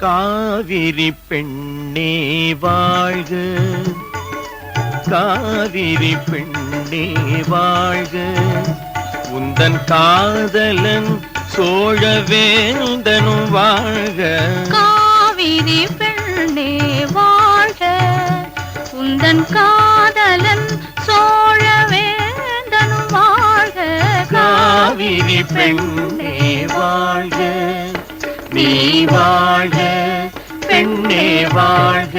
காவிரி பெண்ணே வாழ்க, காவிரி பெண்ணே வாழ்க, உந்தன் காதலன் சோழவேந்தனும் வாழ்க. காவிரி பெண்ணே வாழ்க, உந்தன் காதலன் சோழவேந்தனும் வாழ்க. காவிரி பெண்ணே வாழ்க, நீ வாழ்க பெண்ணே வாழ்க.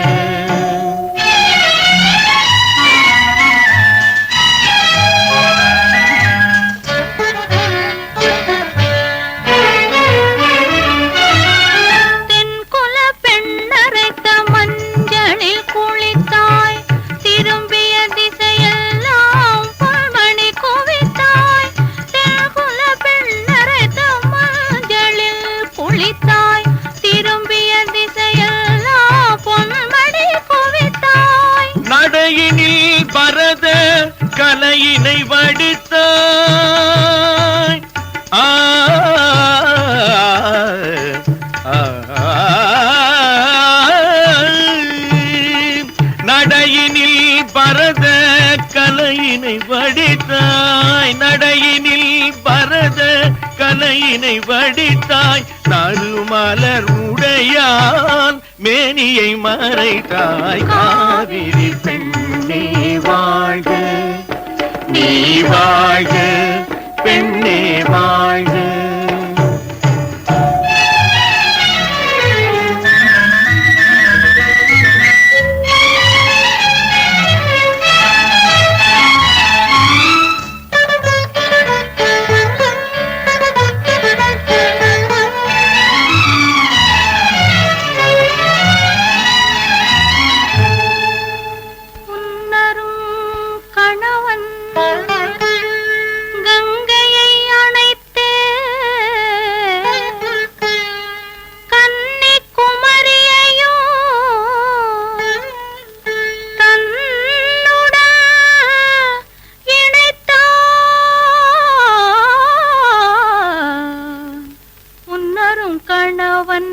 தென்குல பெண்ணரைத்த மஞ்சளில் குளித்தாய், திரும்பிய திசையெல்லாம் பொன்மணி குவித்தாய். தென்குல பெண்ணரைத்த மஞ்சளில் குளித்தாய், திரும்பிய திசையெல்லாம் பொன்மணி குவித்தாய். நடையினில் பரத கலையினை வடித்தாய், நடையினில் பரத கலையினை வடித்தாய், நடையினில் பரத கலையினை வடித்தாய். நறுமலர் உடையான் மேனியை மறைத்தாய். காவிரி பெண்ணே வாழ்க, நீ வாழ்க பெண்ணே வாழ்க. கணவன்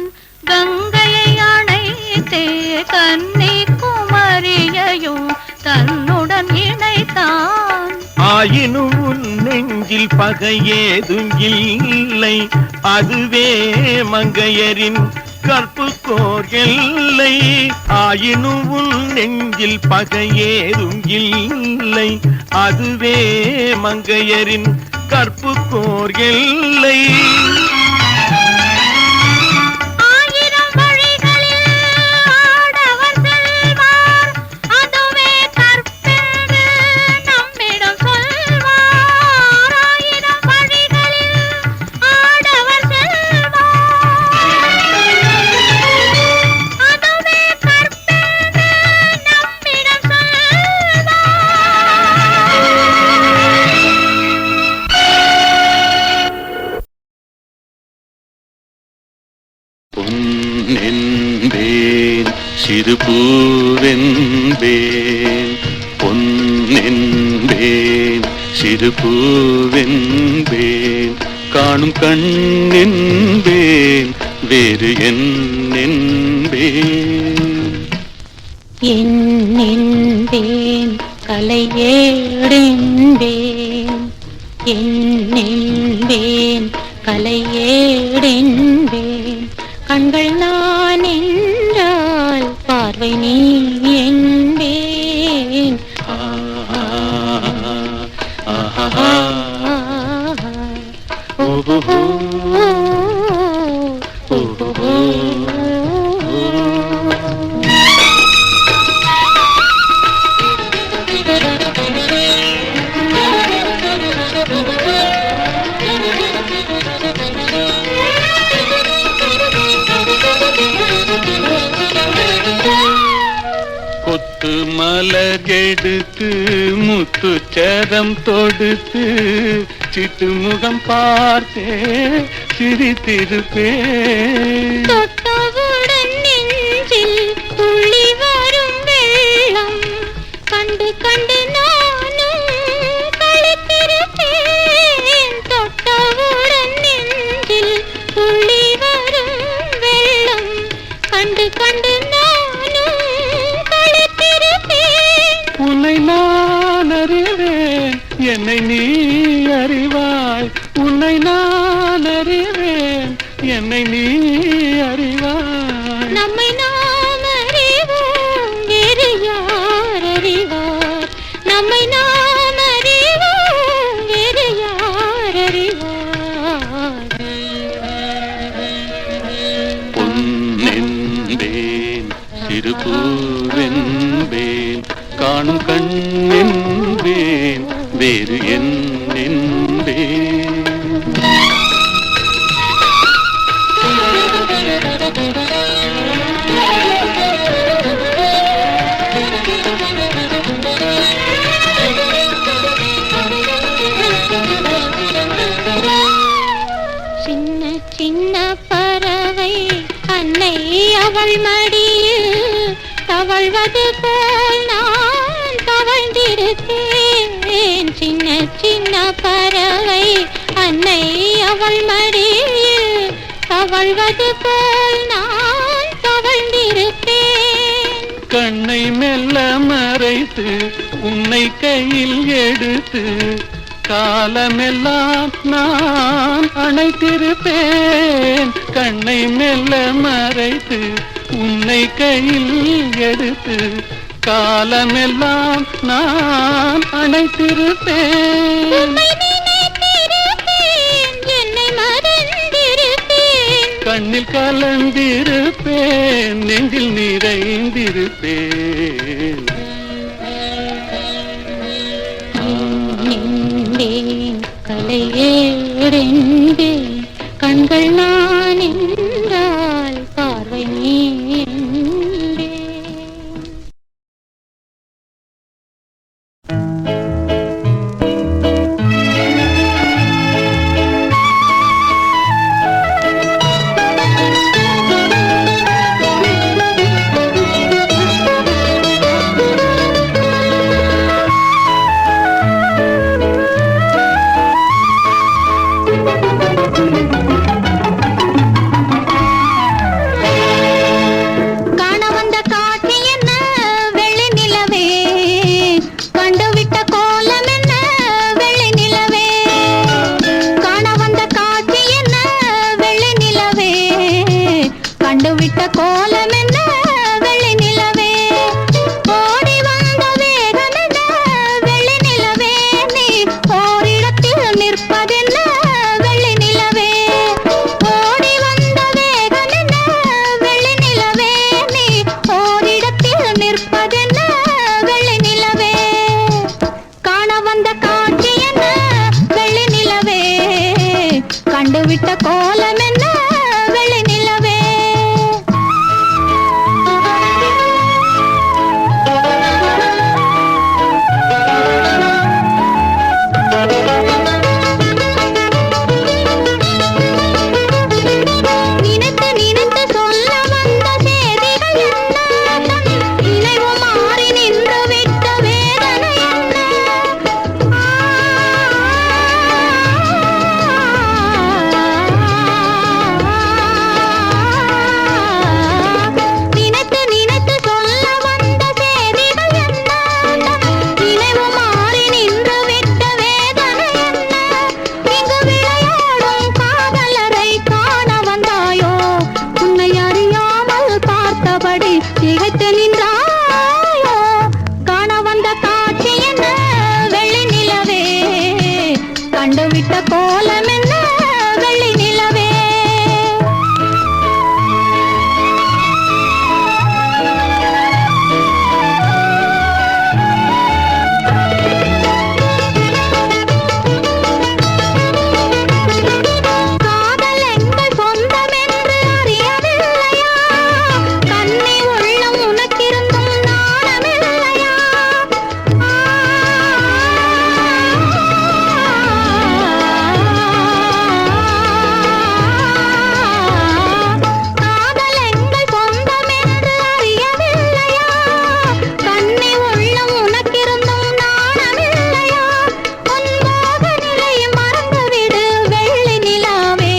கங்கையை அணைத்தே கன்னிகுமரியையும் தன்னுடன் இணைத்தான். ஆயினும் உன் நெஞ்சில் பகையேதும் இல்லை, அதுவே மங்கையரின் கற்புக்கோர் எல்லை. ஆயினும் உன் நெஞ்சில் பகையேதும் இல்லை, அதுவே மங்கையரின் கற்புக்கோர் எல்லை. பொன்னென்பேன் சிறு பூவென்பேன், பொன்னென்பேன் சிறு பூவென்பேன், காணும் கண்ணென்பேன் வேறு என்னென்பேன். என்னென்பேன் கலையேடென்பேன், என்னென்பேன் கலையேடென்பேன், கண்கள் நான் என்றால் பார்வை நீ என்பேன். கொத்து மலர் எடுத்து முத்துச்சரம் தொடுத்து சிட்டு முகம் பார்த்தே சிரித்திருப்பேன். தொட்டவுடன் நெஞ்சில் துள்ளி வரும் வெள்ளம் கண்டு கண்டு நானும் களித்திருப்பேன். தொட்டவுடன் நெஞ்சில் துள்ளி வரும் வெள்ளம் என்னை நீ அறிவாய். நம்மை நாம் அறிவோம், வேறு யார் அறிவார்? நம்மை நாம் அறிவோம், வேறு யார் அறிவார்? பொன்னென்பேன் சிறுபூவென்பேன் காணும் கண்ணென்பேன் வேறு என்னென்பேன். சின்ன சின்ன பறவை அன்னை அவள் மடியில் தவழ்வது போல் நான் தவழ்ந்திருப்பேன். சின்ன சின்ன பறவை அன்னை அவள் மடியில் தவழ்வது போல் நான் தவழ்ந்திருப்பேன். கண்ணை மெல்ல மறைத்து உன்னை கையில் எடுத்து காலமெல்லாம் நான் அணைத்திருப்பேன். கண்ணை மெல்ல மறைத்து உன்னை கையில் எடுத்து காலமெல்லாம் நான் அணைத்திருப்பேன். உம்மை நினைத்திருப்பேன், என்னை மறந்திருப்பேன். கண்ணில் கலந்திருப்பேன், நெஞ்சில் நிறைந்திருப்பேன். என்பேன் கலையேறென்பேன், கண்கள் நான் என்றால் பார்வை நீ என்பேன். கண்டுவிட்ட கோலம் என்ன வெள்ளை நிலவே. நினைத்து நினைத்து சொல்ல வந்த செய்திகள் என்ன, நினைவு மாறி நின்று விட்ட வேதனை என்ன. நினைத்து நினைத்து சொல்ல வந்த செய்திகள் என்ன, நினைவு மாறி நின்று விட்ட வேதனை என்ன. இங்கு விளையாடும் காதலரை காண வந்தாயோ, உன்னை அறியாமல் பார்த்தபடி திகைத்து நின்றாயோ. காண வந்த காட்சி என்ன வெள்ளி நிலவே, கண்டுவிட்ட கோலம் என்ன வெள்ளி நிலவே. காதல் எங்கள் சொந்தம் என்று அறியவில்லையா, கண்ணி உள்ளம் உனக்கிருந்தும் நாணமில்லையா. காதல் எங்கள் சொந்தம் என்று அறியவில்லையா, கண்ணி உள்ளம் உனக்கிருந்தும் நாணமில்லையா. உன் மோக நிலையை மறந்துவிடு வெள்ளி நிலாவே,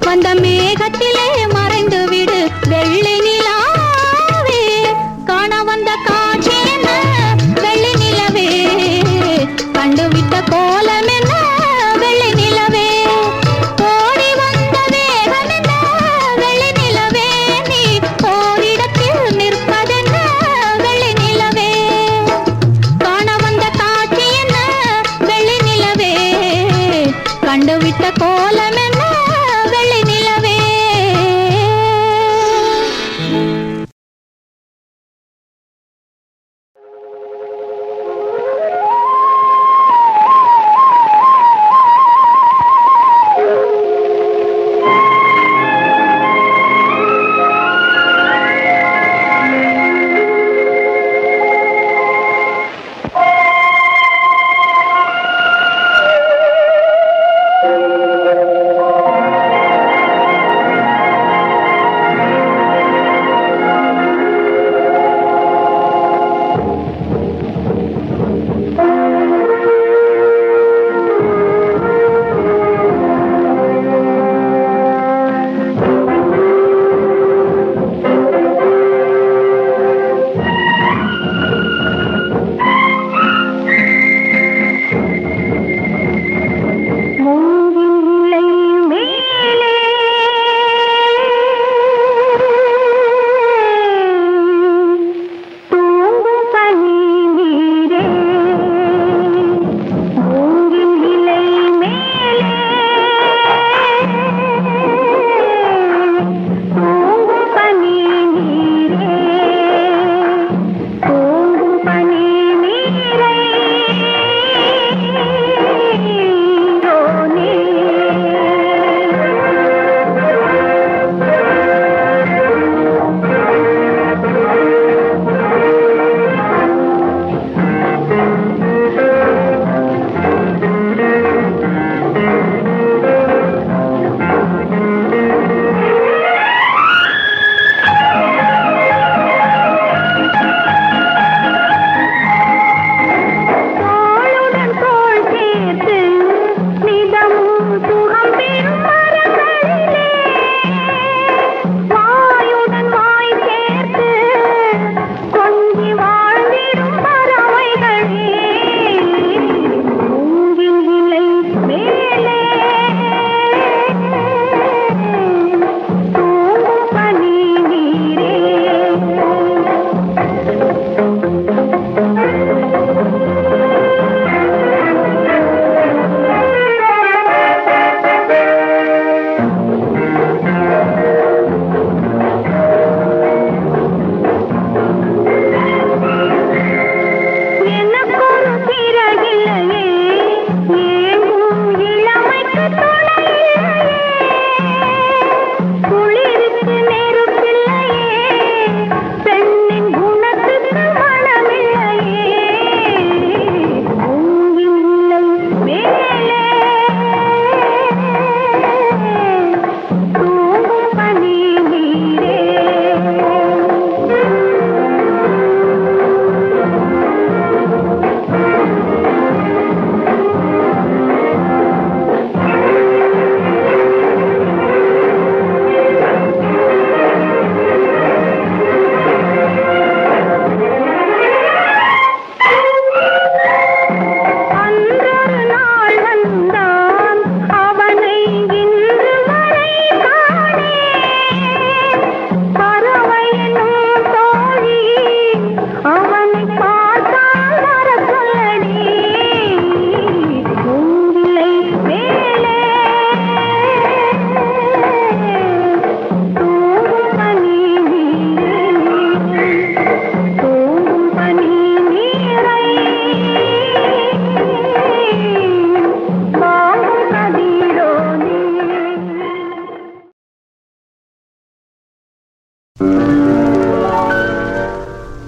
வந்த மேகத்திலே மறைந்துவிடு வெள்ளி நிலாவே. காண வந்த காட்சி என்ன வெள்ளி நிலவே, கண்டுவிட்ட கோலம் என்ன வெள்ளி நிலவே. ஓடி வந்த வேகம் என்ன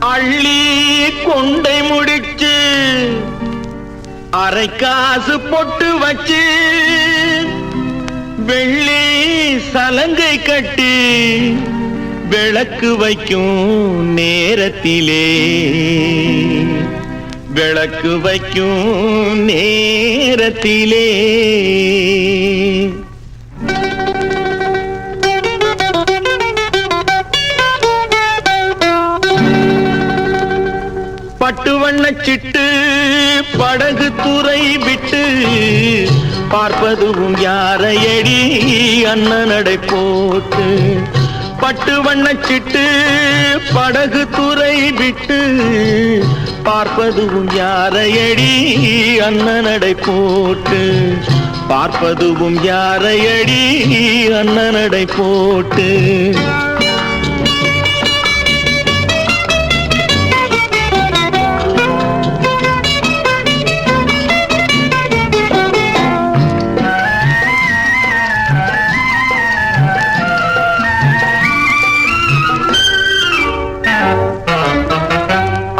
அள்ளி கொண்டை முடிச்சு அரை காசு பொட்டு வச்சு வெள்ளி சலங்கை கட்டி விளக்கு வைக்கும் நேரத்திலே விளக்கு வைக்கும் நேரத்திலே பட்டு வண்ணச்சிட்டு படகு துறை விட்டு பார்ப்பதும் யாரையடி அண்ணனடை போட்டு பட்டு வண்ணச்சிட்டு படகு துறை விட்டு பார்ப்பதும் யாரையடி அண்ணனடை போட்டு பார்ப்பதும் யாரையடி அண்ணனடை போட்டு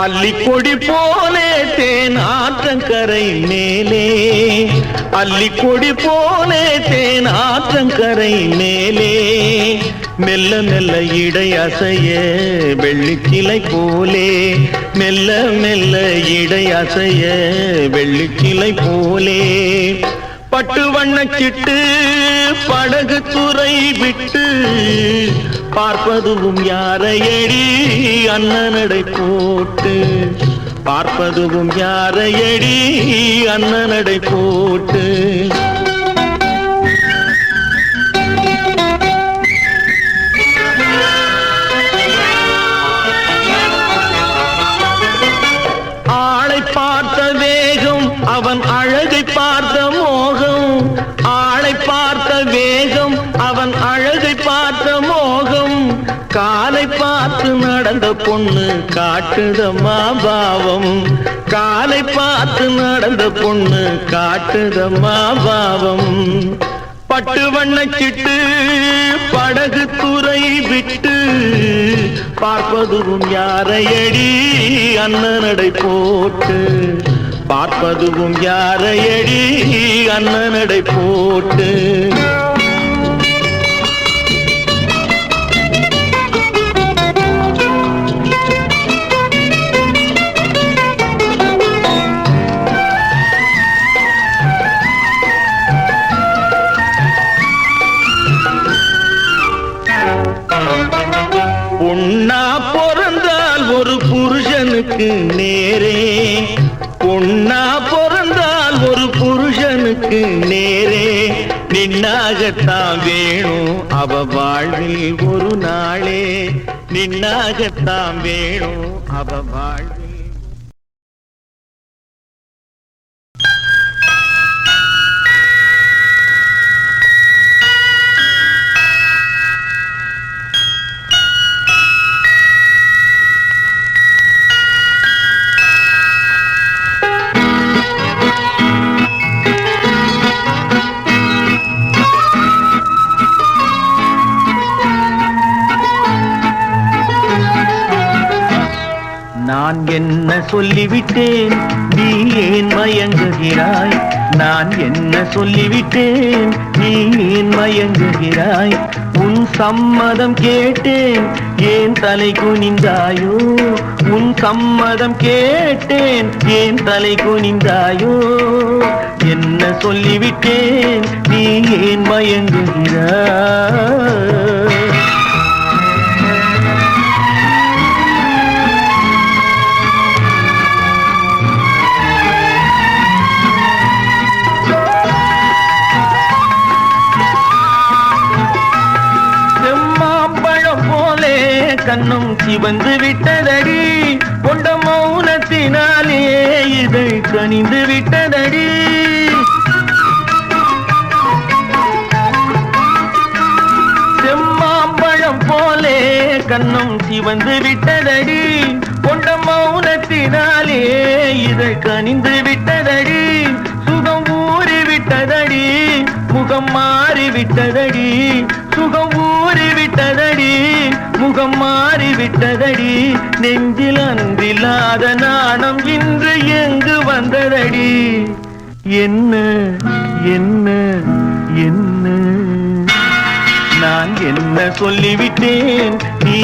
அல்லிக்கொடி போலே தேனாற்றங்கரை மேலே அல்லிக்கொடி போலே தேனாற்றங்கரை மேலே மெல்ல மெல்ல இடை அசைய வெள்ளிக்கிளை போலே மெல்ல மெல்ல இடை அசைய வெள்ளிக்கிளை போலே பட்டு வண்ணச்சிட்டு படகு துறை விட்டு பார்ப்பதும் யாரையடி அண்ணனடை போட்டு பார்ப்பதும் யாரையடி அண்ணனடை போட்டு ஆளை பார்த்த வேகம் அவன் அழகை பார்த்த மோகம் ஆளை பார்த்த வேகம் அவன் அழகை பார்த்த மோகம் காலை பார்த்து நடந்த பொண்ணு காட்டுதம்மா பாவம் காலை பார்த்து நடந்த பொண்ணு காட்டுதம்மா பாவம் பட்டு வண்ணச்சிட்டு படகு துறை விட்டு பார்ப்பதும் யாரையடி அண்ணனடை போட்டு பார்ப்பதும் யாரையடி அண்ணனடை போட்டு பொன்னா பிறந்தால் ஒரு புருஷனுக்கு நேரே பொன்னா பிறந்தால் ஒரு புருஷனுக்கு நேரே நின்னாகத்தான் வேணும் அவ வாழ்வில் ஒரு நாளே நின்னாகத்தான் வேணும் அவ வாழ்வில் நான் என்ன சொல்லிவிட்டேன் நீ ஏன் மயங்குகிறாய் நான் என்ன சொல்லிவிட்டேன் நீ ஏன் மயங்குகிறாய் உன் சம்மதம் கேட்டேன் ஏன் தலை குனிந்தாயோ உன் சம்மதம் கேட்டேன் ஏன் தலை குனிந்தாயோ என்ன சொல்லிவிட்டேன் நீ ஏன் மயங்குகிறாய் கண்ணும் சிவந்து விட்டதடி கொண்ட மௌனத்தினாலே இதை கனிந்து விட்டதடி செம்மாம்பழம் போலே கண்ணும் சிவந்து விட்டதடி கொண்ட மௌனத்தினாலே இதை கனிந்து விட்டதடி சுகம் ஊறி விட்டதடி முகம் மாறி விட்டதடி சுகம் ஊறி விட்டதடி முகம் மாறிவிட்டதடி, நெஞ்சில் அன்றில்லாத நாணம் இன்று எங்கு வந்ததடி. என்ன என்ன என்ன நான் என்ன சொல்லிவிட்டேன், நீ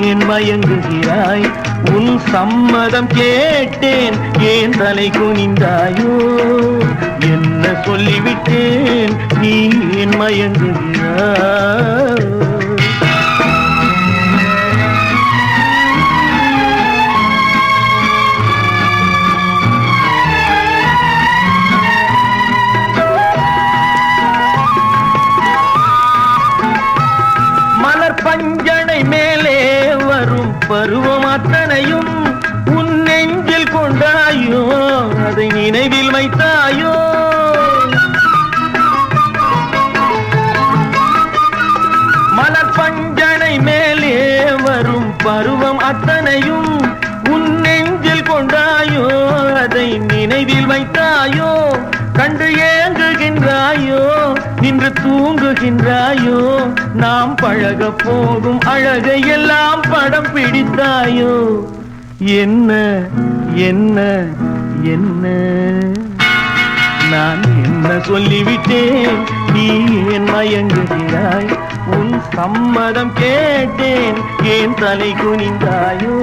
ஏன் மயங்குகிறாய்? உன் சம்மதம் கேட்டேன், ஏன் தலை குனிந்தாயோ? என்ன சொல்லிவிட்டேன், நீ ஏன் மயங்குகிறாய்? பஞ்சனை மேலே வரும் பருவம் அத்தனையும் உன் நெஞ்சில் கொண்டாயோ, அதை நினைவில் வைத்தாயோ? மலர் பஞ்சனை மேலே வரும் பருவம் அத்தனையும் உன் நெஞ்சில் கொண்டாயோ, அதை நினைவில் வைத்தாயோ? கண்டு ஏங்குகின்றாயோ, நின்று தூங்குகின்றாயோ? நாம் பழக போகும் அழகை எல்லாம் படம் பிடித்தாயோ? என்ன என்ன என்ன நான் என்ன சொல்லிவிட்டேன், நீ ஏன் மயங்குகிறாய்? உன் சம்மதம் கேட்டேன், ஏன் தலை குனிந்தாயோ?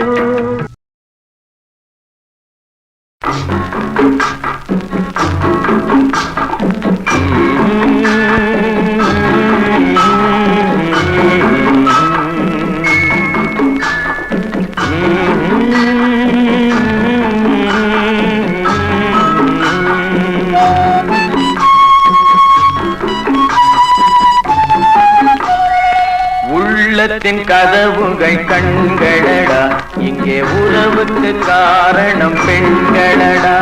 உள்ளத்தின் கதவுகள் கண்களடா, இங்கே உறவுக்கு காரணம் பெண்களடா.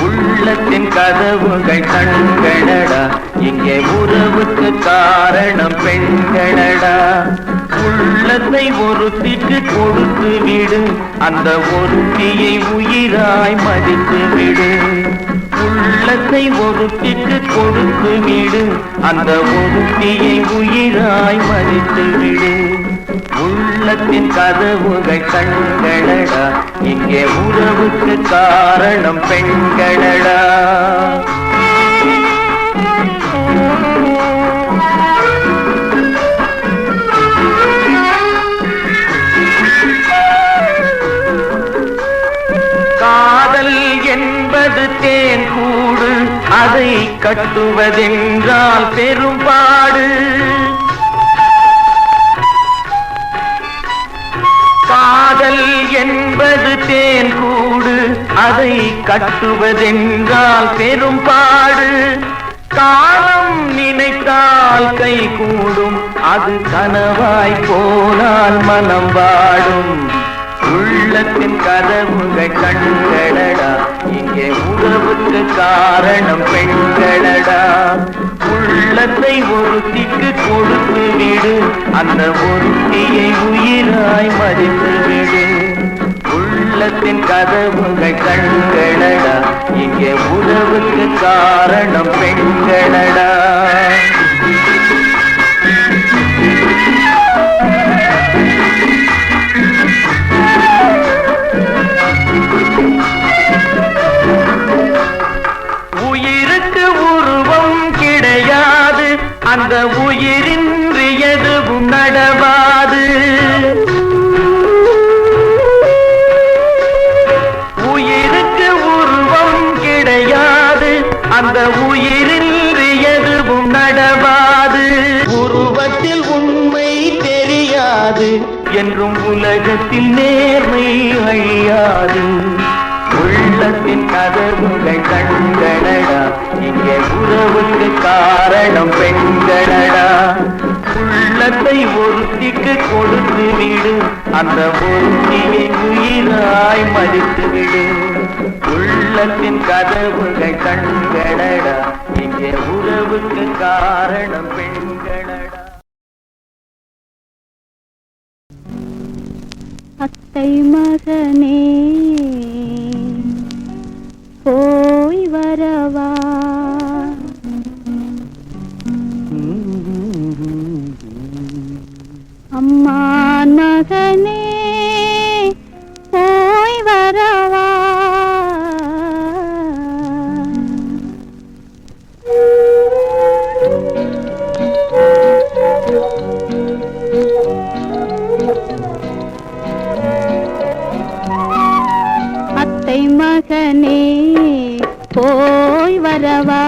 உள்ளத்தின் கதவுகள் கண்களடா, இங்கே உறவுக்கு காரணம் பெண்களடா. உள்ளத்தை ஒருத்திக்கு கொடுத்து விடு, அந்த ஒருத்தியை உயிராய் மதித்து விடு. உள்ளத்தை ஒருத்திக்கு கொடுத்து விடு, அந்த ஒருத்தியை உயிராய் மதித்து விடு. உள்ளத்தின் கதவுகள் கண்களடா, இங்கே உறவுக்கு காரணம் பெண்களடா. காதல் என்பது தேன் கூடு, அதை கட்டுவதென்றால் பெரும்பாடு. காதல் என்பது தேன் கூடு, அதை கட்டுவதென்றால் பெரும்பாடு. காலம் நினைத்தால் கை கூடும், அது கனவாய் போனால் மனம் வாடும். உள்ளத்தின் கதவுகள் கண்களடா, இங்கே உறவுக்கு காரணம் பெண்களடா. உள்ளத்தை ஒருத்திக்கு கொடுத்து விடு, அந்த ஒருத்தியை உயிராய் மதித்து விடு. உள்ளத்தின் கதவுகள் கண்களடா, இங்கே உறவுக்கு காரணம் பெண்களடா. உயிருக்கு உருவம் கிடையாது, அந்த உயிரின்றி எதுவும் நடவாது. உயிருக்கு உருவம் கிடையாது, அந்த உயிரின்றி எதுவும் நடவாது. உருவத்தில் உண்மை தெரியாது, என்றும் உலகத்தில் நேர்மை அழியாது. உள்ளத்தின் கதவுகள் கண்களடா, இங்கே உறவுக்கு காரணம் பெண்களடா. உள்ளத்தை ஒருத்திக்கு கொடுத்து விடு, அந்த ஒருத்தியை உயிராய் மதித்து விடு. உள்ளத்தின் கதவுகள் கண்களடா, இங்கே உறவுக்கு காரணம் பெண்களடா. அத்தை மகனே போய் வரவா, அம்மான் மகனே போய் வரவா அத்தை மகனே போய் வரவா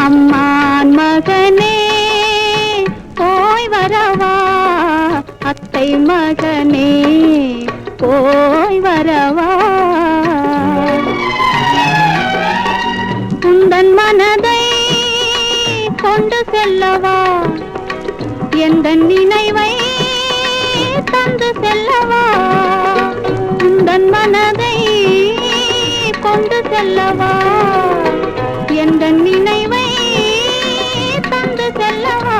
அம்மான் மகனே போய் வரவா அத்தை மகனே போய் வரவா உந்தன் மனதை கொண்டு செல்லவா எந்த நினைவை தந்து செல்லவா உந்தன் மனதை கொண்டு செல்லவா எந்த நினைவை தந்து செல்லவா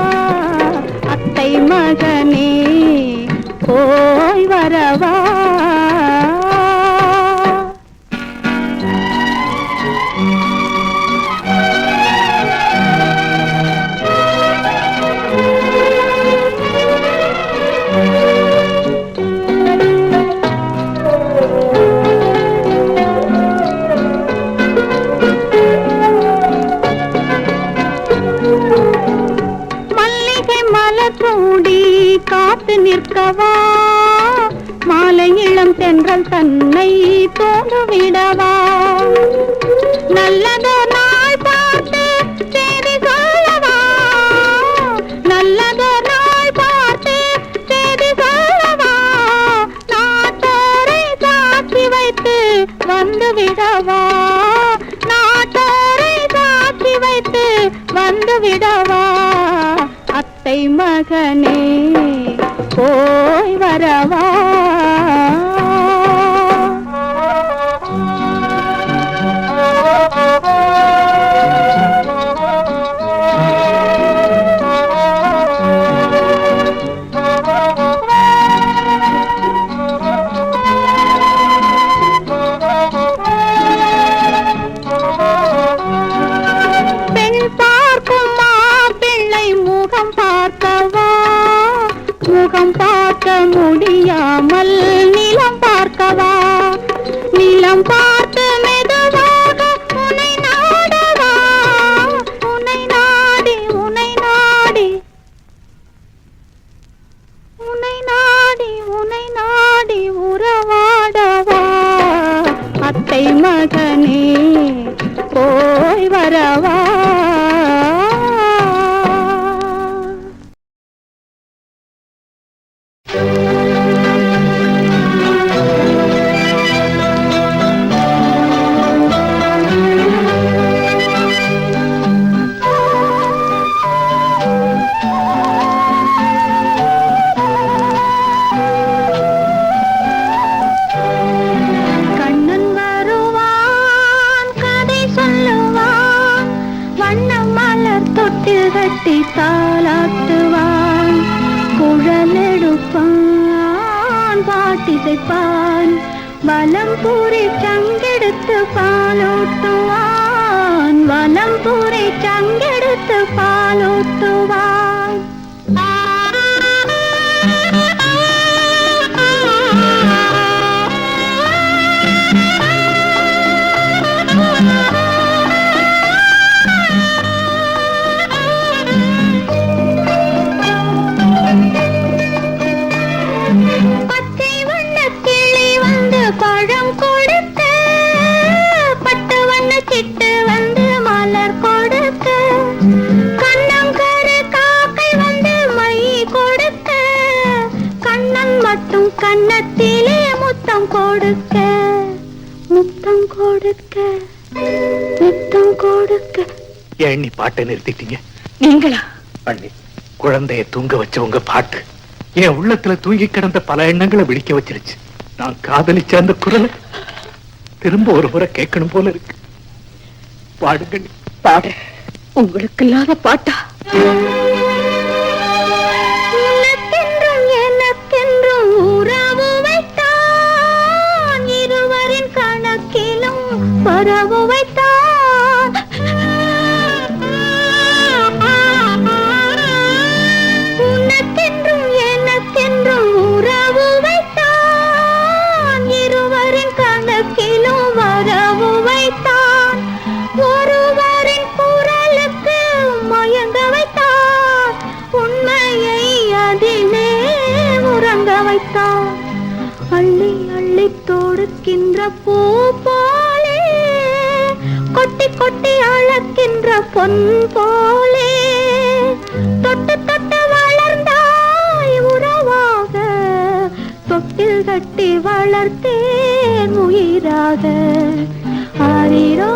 அத்தை மகனே போய் வரவா காத்து நிற்கவா மாலை இளம் தென்றல் தன்னை தோன்றுவிடவா நல்லதோ நாள் பார்த்து செய்தி சொல்லவா நல்லதோ நாள் பார்த்து செய்தி சொல்லவா நாட்டோரை சாட்சி வைத்து வந்து விடவா நாட்டோரை சாட்சி வைத்து வந்து விடவா அத்தை மகனே போய் வரவா பெண் பார்க்கும் மாப்பிள்ளை முகம் பார்க்கவா முகம் பார்க்க முடியாமல் நிலம் பார்க்கவா நிலம் பார்த்து மெதுவாக உன்னை நாடவா உன்னை நாடி உன்னை நாடி உன்னை நாடி உன்னை நாடி உறவாடவா அத்தை மகனே போய் வரவா கட்டி தாளாட்டுவான் குழலெடுப்பான் பாட்டிசைப்பான் வலம் பூரி சங்கெடுத்து பாலூட்டுவான் வலம் பூரி சங்கெடுத்து பாலூட்டுவான் பழம் கொடுக்க பட்டு வண்ண சிட்டு வந்து மலர் கொடுக்க கண்ணங்கரு காக்கை வந்து மை கொடுக்க கண்ணன் மட்டும் கன்னத்திலே முத்தம் கொடுக்க முத்தம் கொடுக்க முத்தம் கொடுக்க. ஏன் நீ பாட்டை நிறுத்திட்டீங்க? நீங்களா? அண்ணி, குழந்தைய தூங்க வச்ச உங்க பாட்டு என் உள்ளத்துல தூங்கி கிடந்த பல எண்ணங்களை விழிக்க வச்சிருச்சு. நான் காதலிச்ச அந்த குரலை திரும்ப ஒரு முறை கேட்கணும் போல இருக்கு. பாடுங்க. பாடு. உங்களுக்கு இல்லாத பாட்டா? எனக்கென்றும் உறவு வைத்தான், இருவரின் கணக்கிலும் பரவு வைத்தான். உனக்கென்றும் எனக்கென்றும் வைத்தான் அள்ளி அள்ளி தொடுக்கின்ற பூ போலே கொட்டி கொட்டி அழக்கின்ற பொன் போலே தொட்டு தொட்டு வளர்ந்தாய் உறவாக தொட்டில் கட்டி வளர்த்தேன் உயிராக ஆரிரோ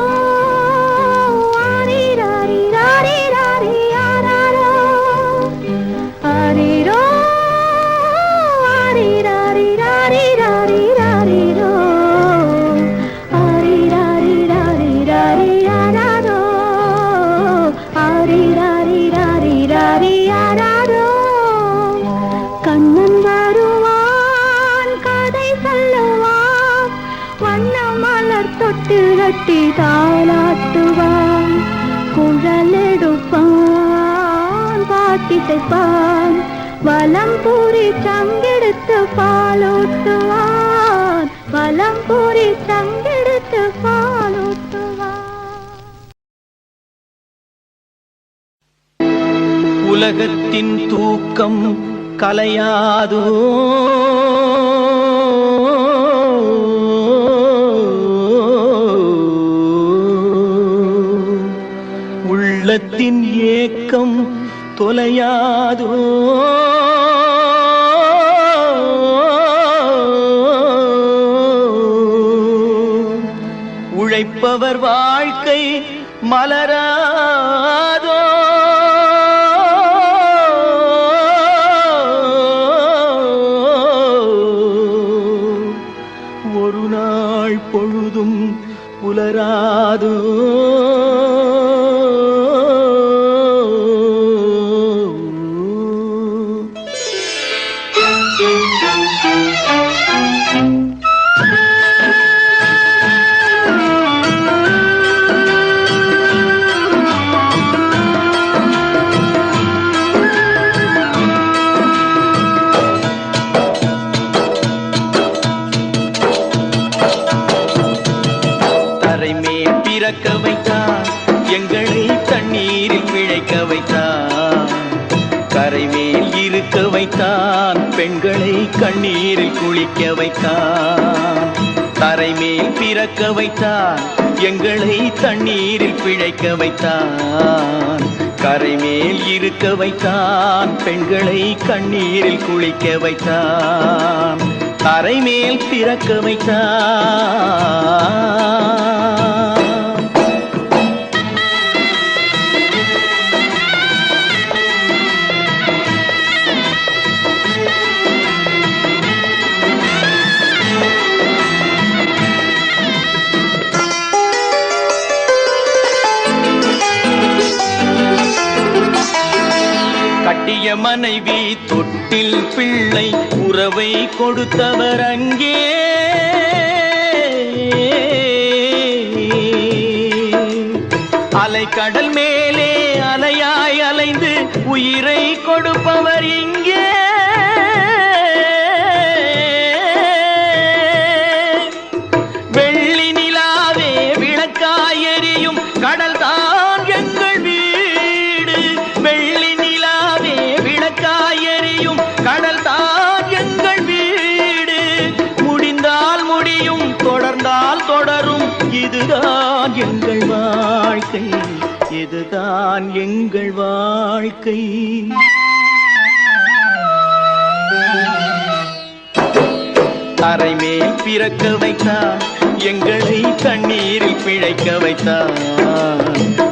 கண்ணன் வருவான் கதை சொல்லுவான் வண்ண மலர் தொட்டு கட்டி தாளாட்டுவான் குழலெடுப்பான் பாட்டிசைப்பான் வலம் பூரி சங்கெடுத்து பாலூட்டுவான் வலம் பூரி சங்கெடுத்து பாலூட்டுவான். உலகத்தின் தூக்கம் கலையாதோ உள்ளத்தின் ஏக்கம் தொலையாதோ உழைப்பவர் வாழ்க்கை மலராதோ ஒரு நாள் பொழுதும் புலராதோ பிறக்க வைத்தார் எங்களை தண்ணீரில் பிழைக்க வைத்தார் கரைமேல் இருக்க வைத்தான் பெண்களை கண்ணீரில் குளிக்க வைத்தான் தரைமேல் பிறக்க வைத்தார் எங்களை தண்ணீரில் பிழைக்க வைத்தான் கரைமேல் இருக்க வைத்தான் பெண்களை கண்ணீரில் குளிக்க வைத்தான் தரைமேல் பிறக்க வைத்தான். கட்டிய மனைவி தொட்டில் பிள்ளை உறவை கொடுத்தவர் அங்கே அலைக்கடல் மேலே அலையாய் அலைந்து உயிரை கொடுப்பவர் இங்கே வெள்ளி நிலாவே விளக்காய் எரியும் கடல் தான் எங்கள் வீடு வெள்ளி நிலாவே விளக்காய் எரியும் கடல் தான் எங்கள் வீடு முடிந்தால் முடியும் தொடர்ந்தால் தொடரும் இதுதான் எங்கள் வாழ்க்கை இதுதான் எங்கள் வாழ்க்கை. தரைமேல் பிறக்க வைத்தான் எங்களை தண்ணீரில் பிழைக்க வைத்தான்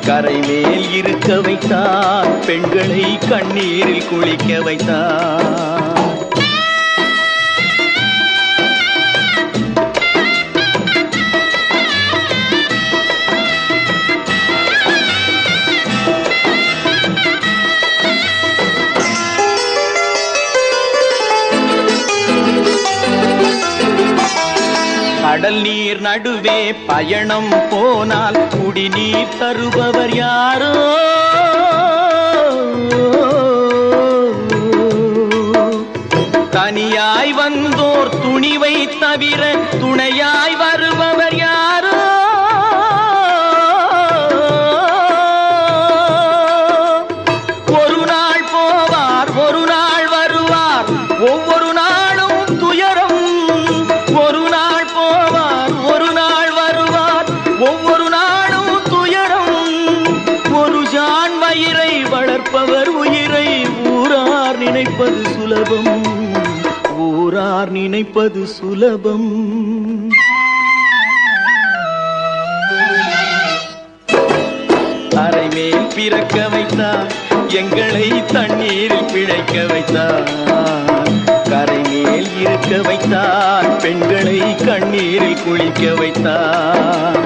கரைமேல் இருக்க வைத்தான் பெண்களை கண்ணீரில் குளிக்க வைத்தான். கடல் நீர் நடுவே பயணம் போனால் குடிநீர் தருபவர் யாரோ தனியாய் வந்தோர் துணிவை தவிர துணையாய் வருபவர் யாரோ ஒரு நாள் போவார் ஒரு நாள் வருவார் ஒவ்வொரு நாளும் நினைப்பது சுலபம், ஊரார் நினைப்பது சுலபம். அரை மேல் பிறக்க வைத்தார், எங்களை தண்ணீரில் பிழைக்க வைத்தார். கரை மேல் இருக்க வைத்தார், பெண்களை கண்ணீரில் குளிக்க வைத்தார்.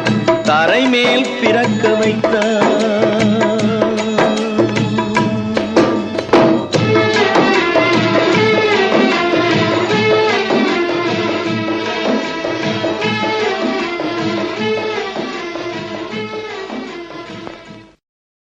தரை மேல் பிறக்க வைத்தார்.